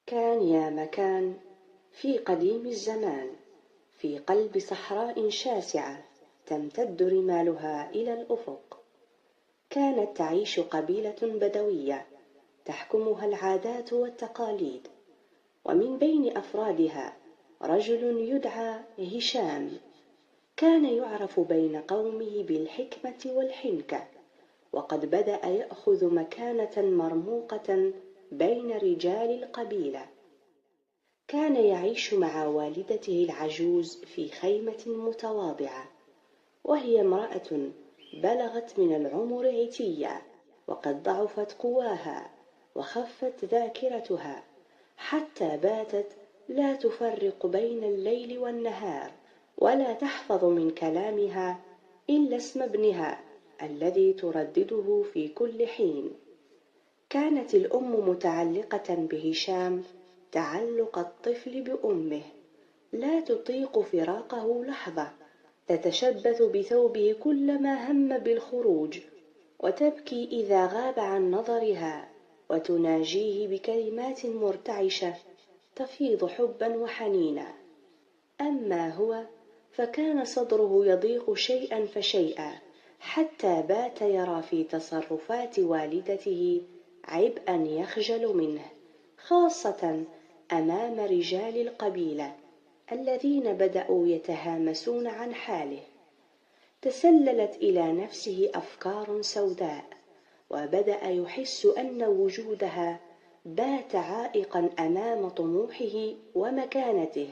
كان يا مكان في قديم الزمان، في قلب صحراء شاسعة تمتد رمالها إلى الأفق. كانت تعيش قبيلة بدوية تحكمها العادات والتقاليد، ومن بين أفرادها رجل يدعى هشام. كان يعرف بين قومه بالحكمة والحنكة، وقد بدأ يأخذ مكانة مرموقة بين رجال القبيلة. كان يعيش مع والدته العجوز في خيمة متواضعة، وهي امرأة بلغت من العمر عتية، وقد ضعفت قواها وخفت ذاكرتها، حتى باتت لا تفرق بين الليل والنهار، ولا تحفظ من كلامها إلا اسم ابنها الذي تردده في كل حين. كانت الأم متعلقة بهشام تعلق الطفل بأمه، لا تطيق فراقه لحظة، تتشبث بثوبه كلما هم بالخروج، وتبكي إذا غاب عن نظرها، وتناجيه بكلمات مرتعشة تفيض حبا وحنينا. أما هو فكان صدره يضيق شيئا فشيئا، حتى بات يرى في تصرفات والدته عبئا يخجل منه، خاصة أمام رجال القبيلة الذين بدأوا يتهامسون عن حاله. تسللت إلى نفسه أفكار سوداء، وبدأ يحس أن وجودها بات عائقا أمام طموحه ومكانته،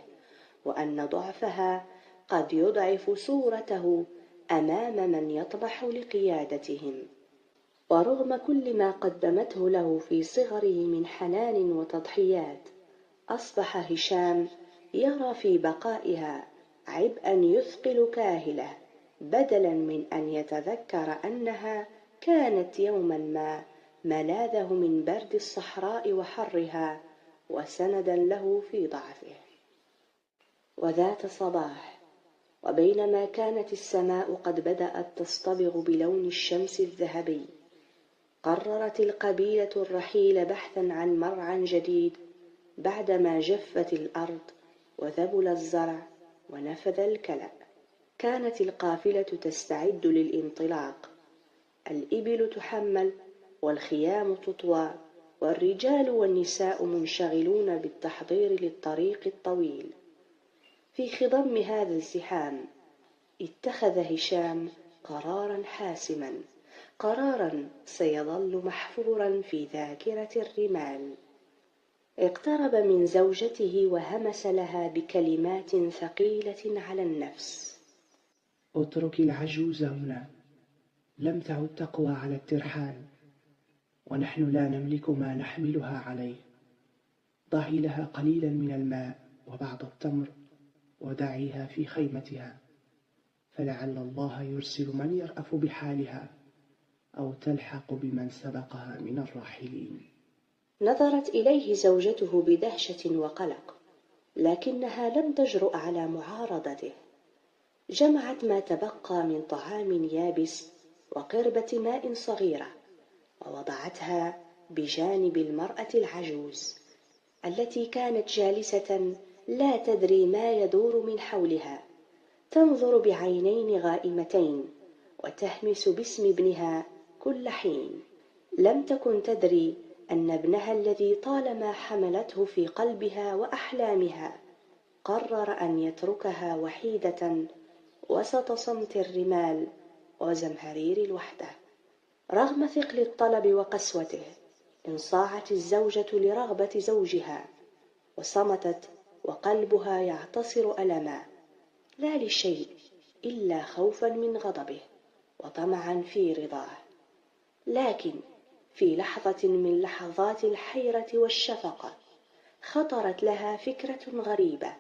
وأن ضعفها قد يضعف صورته أمام من يطمح لقيادتهم. ورغم كل ما قدمته له في صغره من حنان وتضحيات، أصبح هشام يرى في بقائها عبئا يثقل كاهله، بدلا من أن يتذكر أنها كانت يوما ما ملاذه من برد الصحراء وحرها، وسندا له في ضعفه. وذات صباح، وبينما كانت السماء قد بدأت تصطبغ بلون الشمس الذهبي، قررت القبيلة الرحيل بحثا عن مرعى جديد بعدما جفت الأرض وذبل الزرع ونفذ الكلأ. كانت القافلة تستعد للانطلاق، الإبل تحمل والخيام تطوى، والرجال والنساء منشغلون بالتحضير للطريق الطويل. في خضم هذا الزحام اتخذ هشام قرارا حاسما، قرارا سيظل محفورا في ذاكرة الرمال. اقترب من زوجته وهمس لها بكلمات ثقيلة على النفس: اترك العجوز هنا، لم تعد تقوى على الترحال، ونحن لا نملك ما نحملها عليه. ضعي لها قليلا من الماء وبعض التمر، ودعيها في خيمتها، فلعل الله يرسل من يرأف بحالها، أو تلحق بمن سبقها من الراحلين. نظرت إليه زوجته بدهشة وقلق، لكنها لم تجرؤ على معارضته. جمعت ما تبقى من طعام يابس وقربة ماء صغيرة، ووضعتها بجانب المرأة العجوز التي كانت جالسة لا تدري ما يدور من حولها، تنظر بعينين غائمتين وتهمس باسم ابنها كل حين. لم تكن تدري أن ابنها الذي طالما حملته في قلبها وأحلامها قرر أن يتركها وحيدة وسط صمت الرمال وزمهرير الوحدة. رغم ثقل الطلب وقسوته، انصاعت الزوجة لرغبة زوجها، وصمتت وقلبها يعتصر ألما، لا لشيء إلا خوفا من غضبه وطمعا في رضاه. لكن في لحظة من لحظات الحيرة والشفقة خطرت لها فكرة غريبة،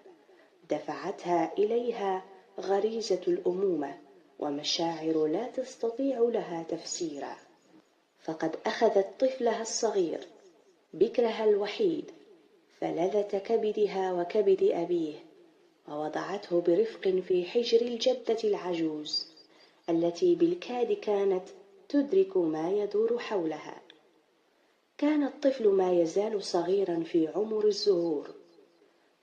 دفعتها إليها غريزة الأمومة ومشاعر لا تستطيع لها تفسيرا. فقد أخذت طفلها الصغير، بكرها الوحيد، فلذة كبدها وكبد أبيه، ووضعته برفق في حجر الجدة العجوز التي بالكاد كانت تدرك ما يدور حولها. كان الطفل ما يزال صغيرا في عمر الزهور،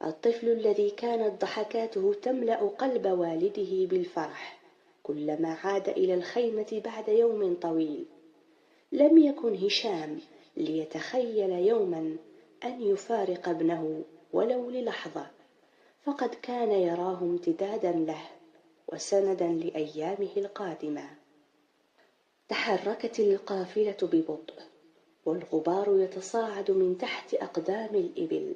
الطفل الذي كانت ضحكاته تملأ قلب والده بالفرح كلما عاد إلى الخيمة بعد يوم طويل. لم يكن هشام ليتخيل يوما أن يفارق ابنه ولو للحظة، فقد كان يراه امتدادا له وسندا لأيامه القادمة. تحركت القافلة ببطء، والغبار يتصاعد من تحت أقدام الإبل،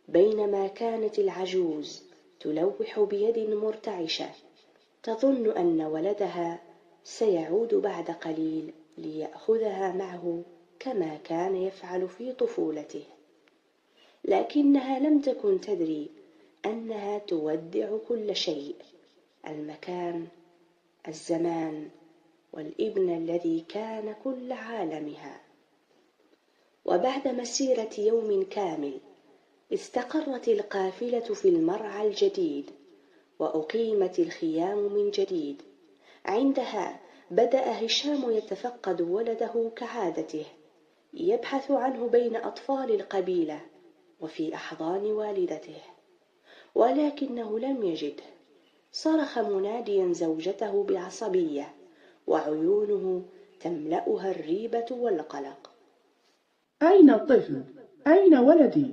بينما كانت العجوز تلوح بيد مرتعشة تظن أن ولدها سيعود بعد قليل ليأخذها معه كما كان يفعل في طفولته. لكنها لم تكن تدري أنها تودع كل شيء: المكان، الزمان، والابن الذي كان كل عالمها. وبعد مسيرة يوم كامل استقرت القافلة في المرعى الجديد، وأقيمت الخيام من جديد. عندها بدأ هشام يتفقد ولده كعادته، يبحث عنه بين أطفال القبيلة وفي أحضان والدته، ولكنه لم يجده. صرخ مناديا زوجته بعصبية، وعيونه تملأها الريبة والقلق. أين الطفل؟ أين ولدي؟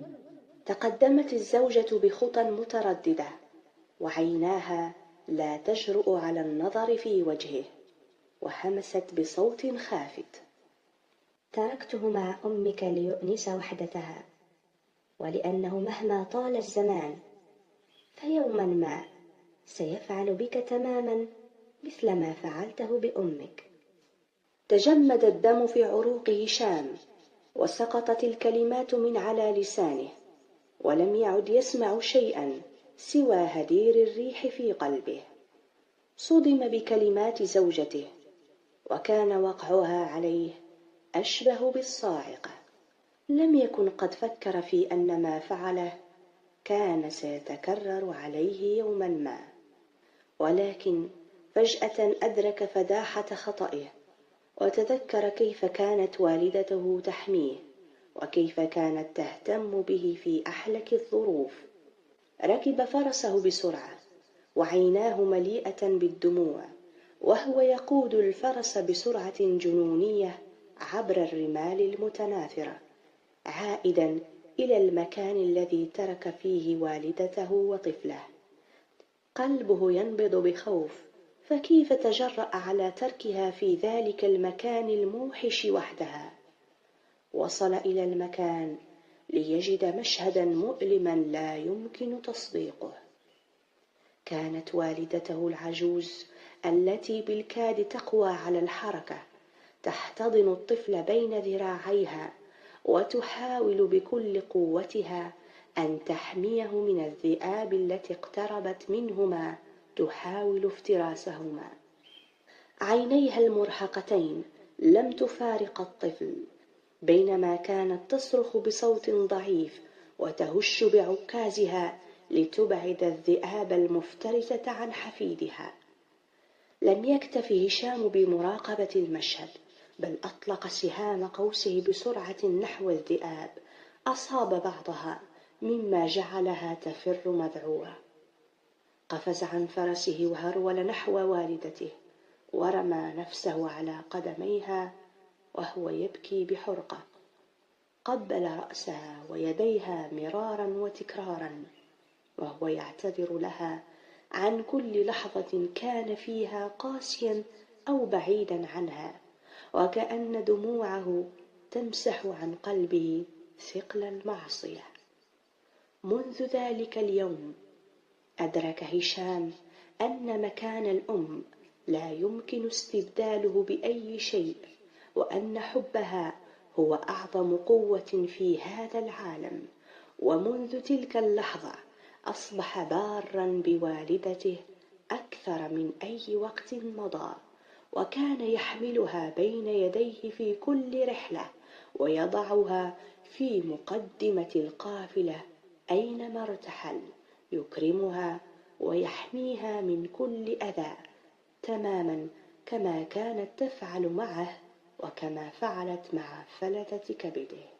تقدمت الزوجة بخطى مترددة، وعيناها لا تجرؤ على النظر في وجهه، وهمست بصوت خافت: تركته مع أمك ليؤنس وحدتها، ولأنه مهما طال الزمان فيوما ما سيفعل بك تماما مثل ما فعلته بأمك. تجمد الدم في عروق هشام، وسقطت الكلمات من على لسانه، ولم يعد يسمع شيئا سوى هدير الريح في قلبه. صدم بكلمات زوجته، وكان وقعها عليه أشبه بالصاعقة. لم يكن قد فكر في أن ما فعله كان سيتكرر عليه يوما ما، ولكن فجأة أدرك فداحة خطئه، وتذكر كيف كانت والدته تحميه، وكيف كانت تهتم به في أحلك الظروف. ركب فرسه بسرعة، وعيناه مليئة بالدموع، وهو يقود الفرس بسرعة جنونية عبر الرمال المتناثرة، عائدا إلى المكان الذي ترك فيه والدته وطفله. قلبه ينبض بخوف، فكيف تجرأ على تركها في ذلك المكان الموحش وحدها؟ وصل إلى المكان ليجد مشهدا مؤلما لا يمكن تصديقه. كانت والدته العجوز التي بالكاد تقوى على الحركة تحتضن الطفل بين ذراعيها، وتحاول بكل قوتها أن تحميه من الذئاب التي اقتربت منهما تحاول افتراسهما. عينيها المرهقتين لم تفارق الطفل، بينما كانت تصرخ بصوت ضعيف وتهش بعكازها لتبعد الذئاب المفترسة عن حفيدها. لم يكتف هشام بمراقبة المشهد، بل أطلق سهام قوسه بسرعة نحو الذئاب، أصاب بعضها مما جعلها تفر مذعورة. قفز عن فرسه وهرول نحو والدته، ورمى نفسه على قدميها وهو يبكي بحرقة. قبل رأسها ويديها مرارا وتكرارا، وهو يعتذر لها عن كل لحظة كان فيها قاسيا أو بعيدا عنها، وكأن دموعه تمسح عن قلبه ثقل المعصية. منذ ذلك اليوم أدرك هشام أن مكان الأم لا يمكن استبداله بأي شيء، وأن حبها هو أعظم قوة في هذا العالم. ومنذ تلك اللحظة أصبح باراً بوالدته أكثر من أي وقت مضى، وكان يحملها بين يديه في كل رحلة، ويضعها في مقدمة القافلة أينما ارتحل، يكرمها ويحميها من كل أذى، تماماً كما كانت تفعل معه وكما فعلت مع فلتة كبده.